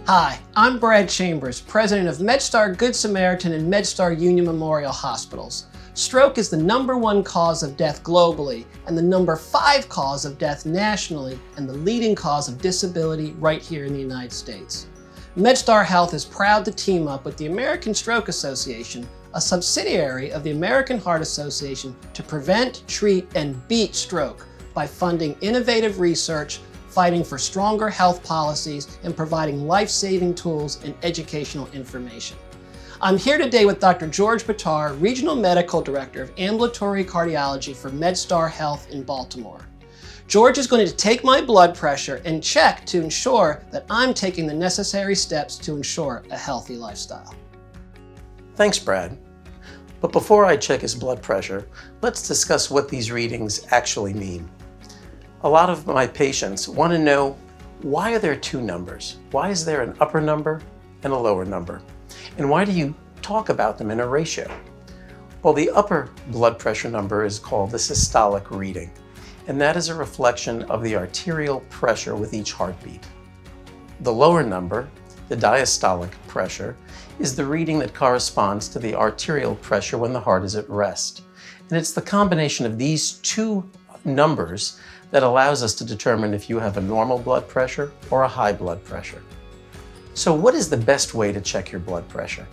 Hi, I'm Brad Chambers, president of MedStar Good Samaritan and MedStar Union Memorial Hospitals. Stroke is the #1 cause of death globally and the #5 cause of death nationally and the leading cause of disability right here in the United States. MedStar Health is proud to team up with the American Stroke Association, a subsidiary of the American Heart Association, to prevent, treat, and beat stroke by funding innovative research, fighting for stronger health policies, and providing life-saving tools and educational information. I'm here today with Dr. George Bittar, Regional Medical Director of Ambulatory Cardiology for MedStar Health in Baltimore. George is going to take my blood pressure and check to ensure that I'm taking the necessary steps to ensure a healthy lifestyle. Thanks, Brad. But before I check his blood pressure, let's discuss what these readings actually mean. A lot of my patients want to know, why are there two numbers? Why is there an upper number and a lower number? And why do you talk about them in a ratio? Well, the upper blood pressure number is called the systolic reading, and that is a reflection of the arterial pressure with each heartbeat. The lower number, the diastolic pressure, is the reading that corresponds to the arterial pressure when the heart is at rest. And it's the combination of these two numbers that allows us to determine if you have a normal blood pressure or a high blood pressure. So what is the best way to check your blood pressure?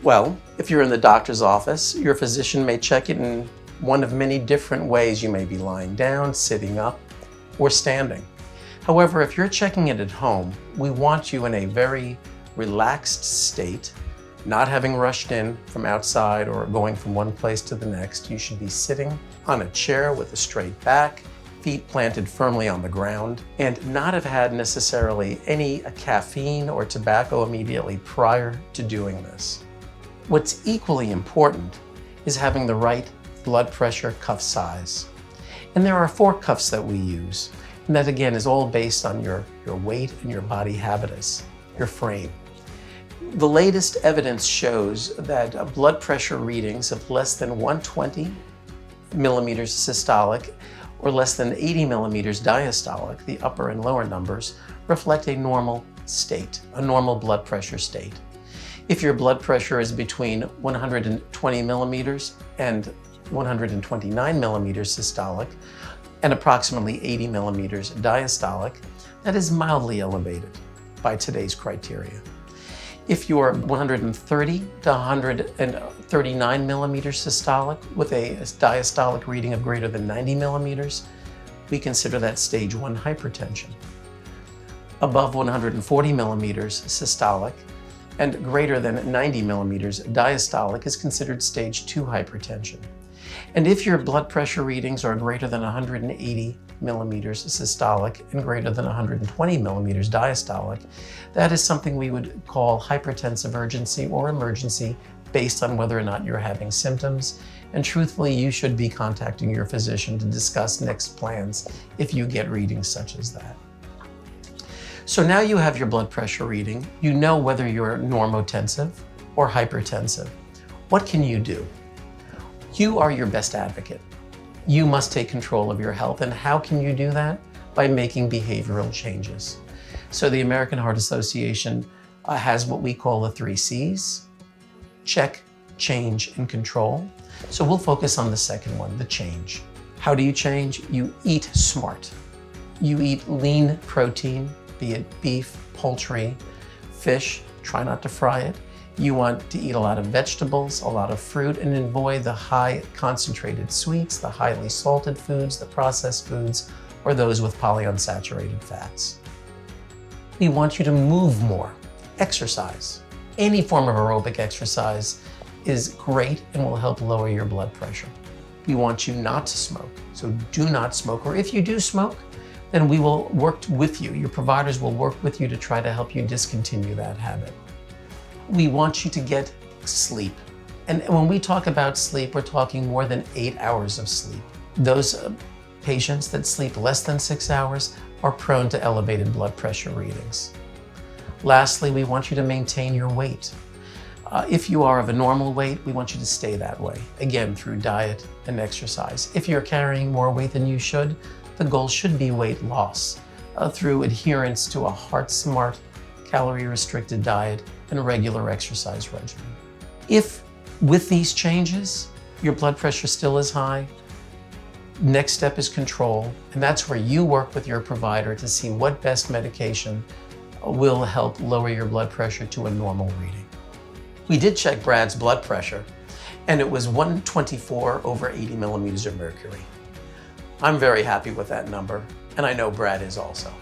Well, if you're in the doctor's office, your physician may check it in one of many different ways. You may be lying down, sitting up, or standing. However, if you're checking it at home, we want you in a very relaxed state, not having rushed in from outside or going from one place to the next. You should be sitting on a chair with a straight back, feet planted firmly on the ground, and not have had necessarily any caffeine or tobacco immediately prior to doing this. What's equally important is having the right blood pressure cuff size. And there are 4 cuffs that we use, and that again is all based on your weight and your body habitus, your frame. The latest evidence shows that blood pressure readings of less than 120 millimeters systolic or less than 80 millimeters diastolic, the upper and lower numbers, reflect a normal state, a normal blood pressure state. If your blood pressure is between 120 millimeters and 129 millimeters systolic and approximately 80 millimeters diastolic, that is mildly elevated by today's criteria. If you're 130 to 139 millimeters systolic with a diastolic reading of greater than 90 millimeters, we consider that stage 1 hypertension. Above 140 millimeters systolic and greater than 90 millimeters diastolic is considered stage 2 hypertension. And if your blood pressure readings are greater than 180 millimeters systolic and greater than 120 millimeters diastolic, that is something we would call hypertensive urgency or emergency based on whether or not you're having symptoms. And truthfully, you should be contacting your physician to discuss next plans if you get readings such as that. So now you have your blood pressure reading, you know whether you're normotensive or hypertensive. What can you do? You are your best advocate. You must take control of your health. And how can you do that? By making behavioral changes. So the American Heart Association has what we call the 3 C's: check, change, and control. So we'll focus on the second one, the change. How do you change? You eat smart. You eat lean protein, be it beef, poultry, fish. Try not to fry it. You want to eat a lot of vegetables, a lot of fruit, and avoid the high concentrated sweets, the highly salted foods, the processed foods, or those with polyunsaturated fats. We want you to move more, exercise. Any form of aerobic exercise is great and will help lower your blood pressure. We want you not to smoke, so do not smoke, or if you do smoke, then we will work with you. Your providers will work with you to try to help you discontinue that habit. We want you to get sleep. And when we talk about sleep, we're talking more than 8 hours of sleep. Those patients that sleep less than 6 hours are prone to elevated blood pressure readings. Lastly, we want you to maintain your weight. If you are of a normal weight, we want you to stay that way, again, through diet and exercise. If you're carrying more weight than you should, the goal should be weight loss through adherence to a heart-smart calorie-restricted diet, and a regular exercise regimen. If, with these changes, your blood pressure still is high, next step is control, and that's where you work with your provider to see what best medication will help lower your blood pressure to a normal reading. We did check Brad's blood pressure, and it was 124 over 80 millimeters of mercury. I'm very happy with that number, and I know Brad is also.